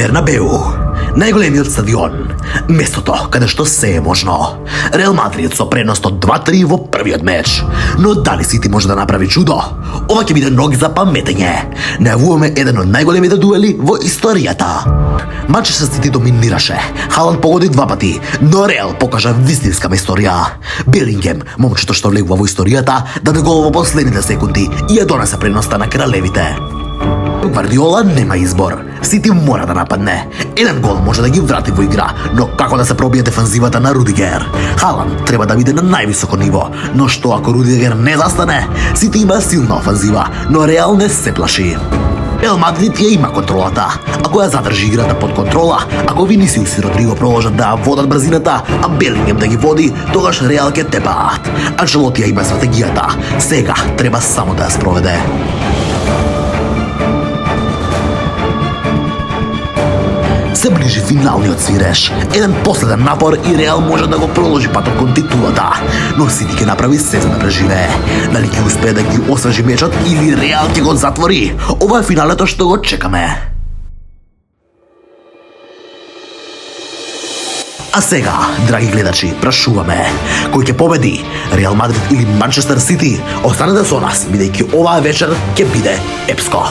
Бернабеу, најголемиот стадион, местото каде што се е можно. Реал Мадрид со предност од 2-3 во првиот меч. Но дали Сити може да направи чудо? Ова ќе биде ног за паметење. Најавуваме еден од најголемите дуели во историјата. Манчестер Сити доминираше. Халанд погоди 2 пати, но Реал покажа вистинска историја. Белингем, момчето што влегува во историјата, даде гол во последните секунди и ја донесе предноста на кралевите. Гвардиола нема избор. Сити мора да нападне. Еден гол може да ги врати во игра, но како да се пробие дефанзивата на Рудигер? Халанд треба да биде на највисоко ниво, но што ако Рудигер не застане? Сити има силна офанзива, но Реал не се плаши. Реал Мадрид ја има контролата. Ако ја задржи играта под контрола, ако Винисиус и Родриго продолжат да водат брзината, а Белингем да ги води, тогаш Реал ќе тепаат. Анчелоти ја има стратегијата. Сега треба само да ја спроведе. Се ближи финалниот свиреш. Еден последен напор и Реал може да го продолжи патот кон титулата. Но Сити ќе направи се за да преживее. Дали ќе успее да ги освежи мечот или Реал ќе го затвори? Ова е финалето што го чекаме. А сега, драги гледачи, прашуваме, кој ќе победи? Реал Мадрид или Манчестер Сити? Останете со нас, бидејќи оваа вечер ќе биде епско.